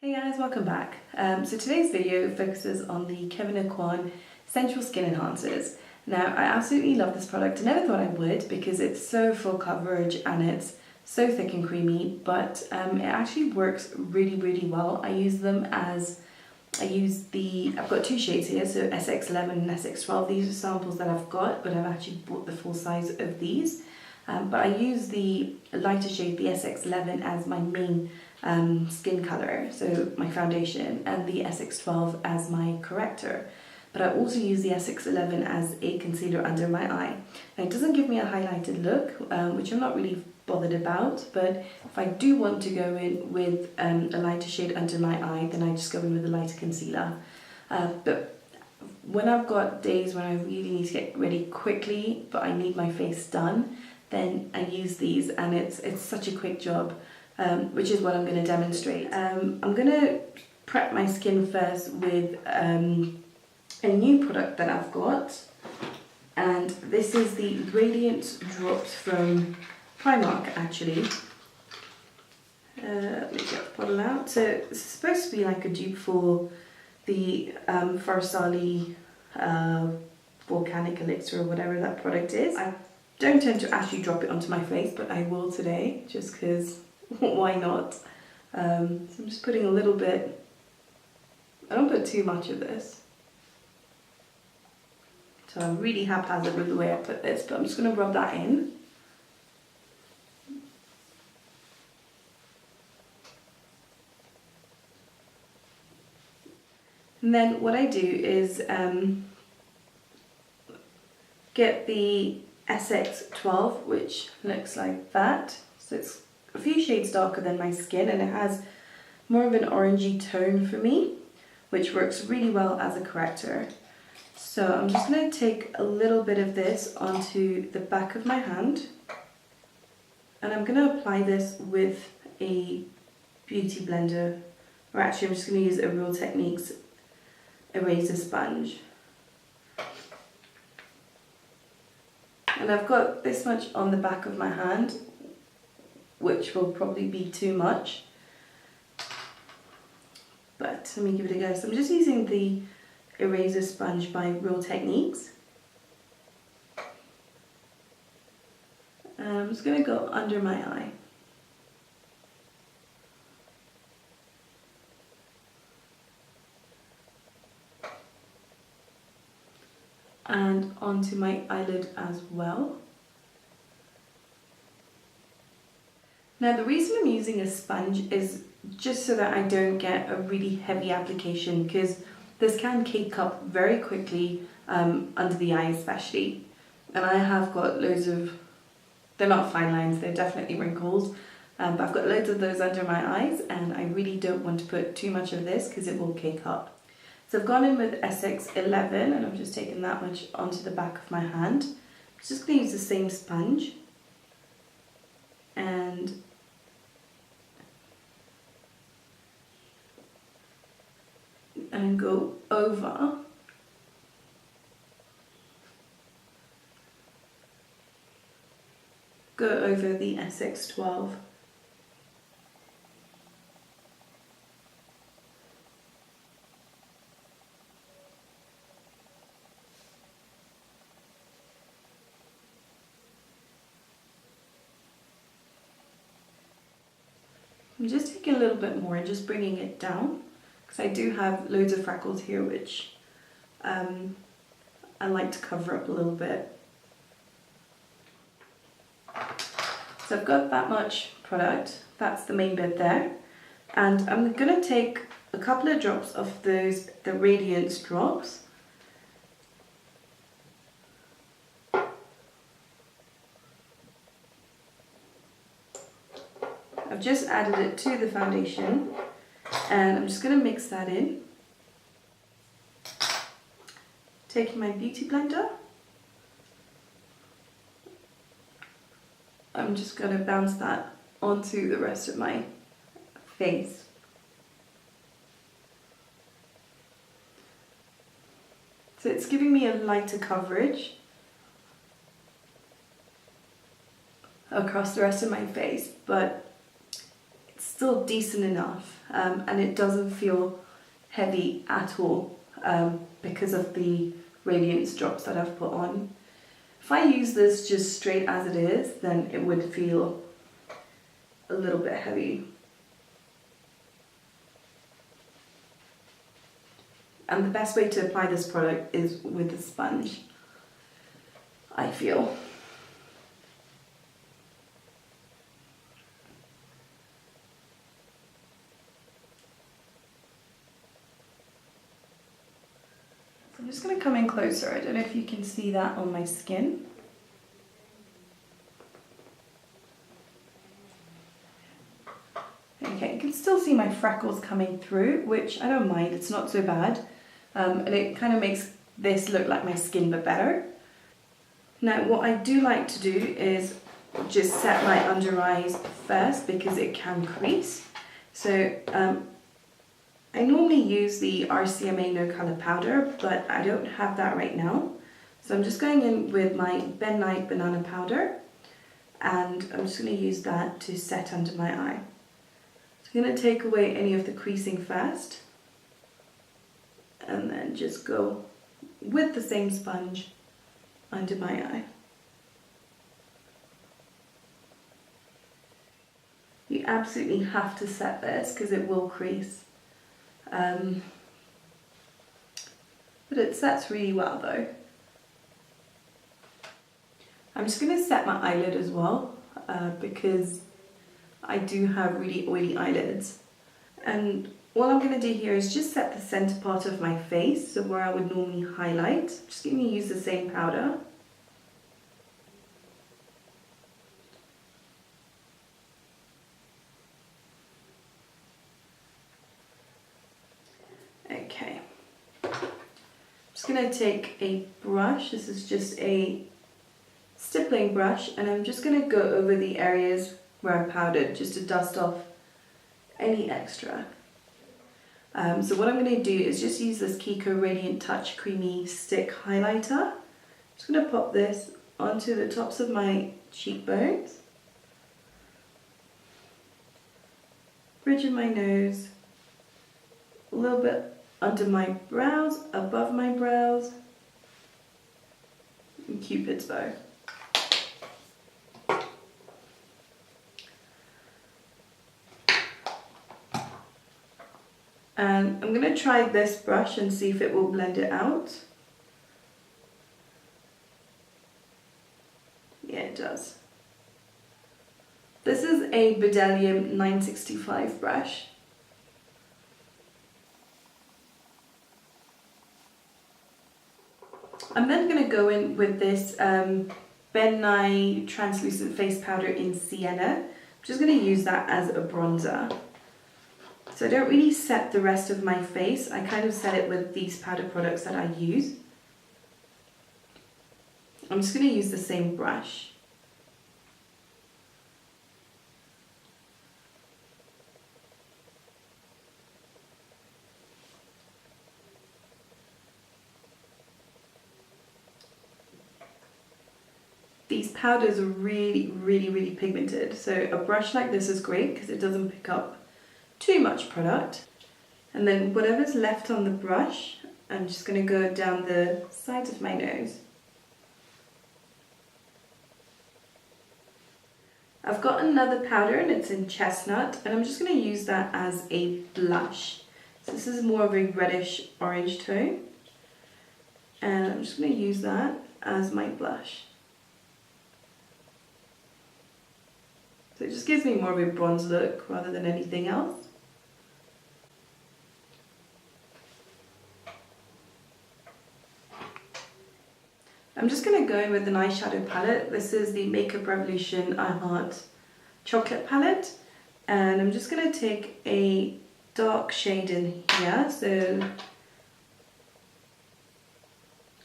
Hey guys, welcome back. So today's video focuses on the Kevyn Aucoin Sensual Skin Enhancers. Now, I absolutely love this product. I never thought I would because it's so full coverage and it's so thick and creamy, but it actually works really well. I've got two shades here, so SX11 and SX12. These are samples that I've got, but I've actually bought the full size of these. But I use the lighter shade, the SX11, as my main skin colour, so my foundation, and the SX12 as my corrector. But I also use the SX11 as a concealer under my eye. Now, it doesn't give me a highlighted look, which I'm not really bothered about, but if I do want to go in with a lighter shade under my eye, then I just go in with a lighter concealer. But when I've got days when I really need to get ready quickly, but I need my face done, then I use these, and it's such a quick job. Which is what I'm going to demonstrate. I'm going to prep my skin first with a new product that I've got, and this is the Radiance drops from Primark actually. Let me get the bottle out. So it's supposed to be like a dupe for the Farsali Volcanic Elixir or whatever that product is. I don't tend to actually drop it onto my face, but I will today just because why not? So I'm just putting a little bit. I don't put too much of this, so I'm really haphazard with the way I put this, but I'm just going to rub that in. And then what I do is get the SX12, which looks like that. So it's a few shades darker than my skin, and it has more of an orangey tone for me, which works really well as a corrector. So I'm just going to take a little bit of this onto the back of my hand, and I'm going to apply this with a beauty blender, or actually I'm just going to use a Real Techniques eraser sponge. And I've got this much on the back of my hand, which will probably be too much, but let me give it a go. So I'm just using the eraser sponge by Real Techniques. I'm just going to go under my eye. And onto my eyelid as well. Now, the reason I'm using a sponge is just so that I don't get a really heavy application, because this can cake up very quickly under the eye especially. And I have got loads of, they're not fine lines, they're definitely wrinkles, but I've got loads of those under my eyes, and I really don't want to put too much of this because it will cake up. So I've gone in with SX11, and I've just taken that much onto the back of my hand. I'm just going to use the same sponge and go over the SX12. I'm just taking a little bit more and just bringing it down, because I do have loads of freckles here, which I like to cover up a little bit. So I've got that much product, that's the main bit there, and I'm going to take a couple of drops of the Radiance drops. I've just added it to the foundation, and I'm just going to mix that in. Taking my beauty blender, I'm just going to bounce that onto the rest of my face. So it's giving me a lighter coverage across the rest of my face, but it's still decent enough, and it doesn't feel heavy at all because of the Radiance drops that I've put on. If I use this just straight as it is, then it would feel a little bit heavy. And the best way to apply this product is with a sponge, I feel. I'm just going to come in closer. I don't know if you can see that on my skin. Okay, you can still see my freckles coming through, which I don't mind, it's not so bad. And it kind of makes this look like my skin but better. Now what I do like to do is just set my under eyes first because it can crease. So I normally use the RCMA No Colour Powder, but I don't have that right now. So I'm just going in with my Ben Nye Banana Powder, and I'm just going to use that to set under my eye. So I'm going to take away any of the creasing first, and then just go with the same sponge under my eye. You absolutely have to set this because it will crease. But it sets really well though. I'm just going to set my eyelid as well because I do have really oily eyelids. And what I'm going to do here is just set the center part of my face, so where I would normally highlight. I'm just going to use the same powder. Okay. I'm just going to take a brush. This is just a stippling brush, and I'm just going to go over the areas where I powdered just to dust off any extra. So what I'm going to do is just use this Kiko Radiant Touch Creamy Stick Highlighter. I'm just going to pop this onto the tops of my cheekbones, bridge of my nose, a little bit under my brows, above my brows, and Cupid's bow. And I'm going to try this brush and see if it will blend it out. Yeah, it does. This is a Bdellium 965 brush. I'm then going to go in with this Ben Nye Translucent Face Powder in Sienna. I'm just going to use that as a bronzer. So I don't really set the rest of my face, I kind of set it with these powder products that I use. I'm just going to use the same brush. These powders are really pigmented, so a brush like this is great because it doesn't pick up too much product. And then whatever's left on the brush, I'm just going to go down the sides of my nose. I've got another powder and it's in Chestnut, and I'm just going to use that as a blush. So this is more of a reddish orange tone, and I'm just going to use that as my blush. So it just gives me more of a bronze look rather than anything else. I'm just going to go in with an eyeshadow palette. This is the Makeup Revolution I Heart Chocolate palette, and I'm just going to take a dark shade in here. So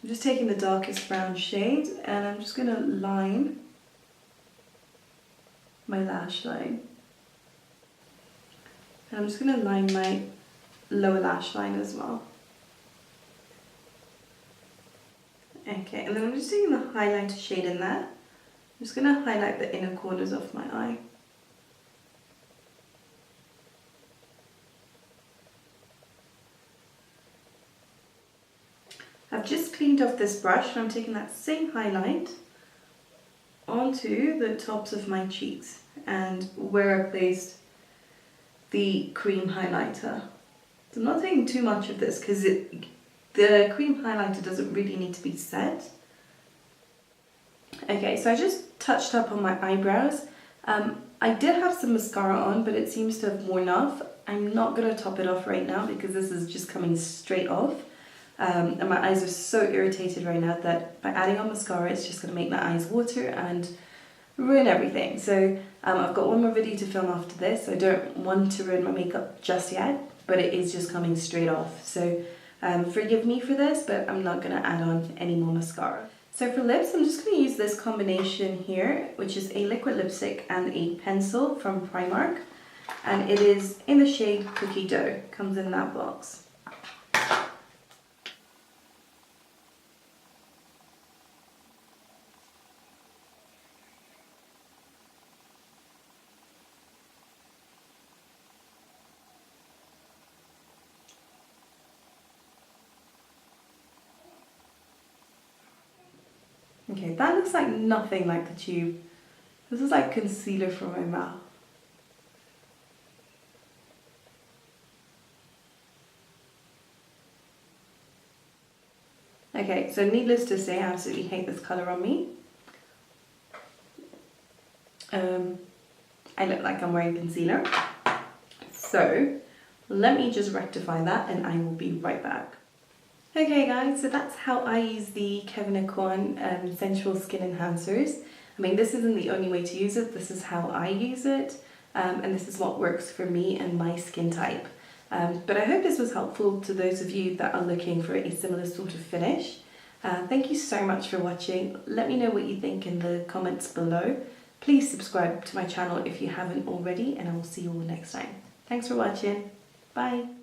I'm just taking the darkest brown shade, and I'm just going to line my lash line. And I'm just going to line my lower lash line as well. Okay, and then I'm just taking the highlighter shade in there. I'm just going to highlight the inner corners of my eye. I've just cleaned off this brush and I'm taking that same highlight onto the tops of my cheeks and where I placed the cream highlighter. So I'm not taking too much of this because the cream highlighter doesn't really need to be set. Okay, so I just touched up on my eyebrows. I did have some mascara on, but it seems to have worn off. I'm not going to top it off right now because this is just coming straight off. And my eyes are so irritated right now that by adding on mascara, it's just going to make my eyes water and ruin everything. So I've got one more video to film after this. So I don't want to ruin my makeup just yet, but it is just coming straight off. So forgive me for this, but I'm not going to add on any more mascara. So for lips, I'm just going to use this combination here, which is a liquid lipstick and a pencil from Primark. And it is in the shade Cookie Dough, comes in that box. Okay, that looks like nothing like the tube. This is like concealer for my mouth. Okay, so needless to say, I absolutely hate this colour on me. I look like I'm wearing concealer. So, let me just rectify that and I will be right back. Okay guys, so that's how I use the Kevyn Aucoin Sensual Skin Enhancers. I mean, this isn't the only way to use it, this is how I use it, and this is what works for me and my skin type. But I hope this was helpful to those of you that are looking for a similar sort of finish. Thank you so much for watching. Let me know what you think in the comments below. Please subscribe to my channel if you haven't already, and I will see you all next time. Thanks for watching. Bye.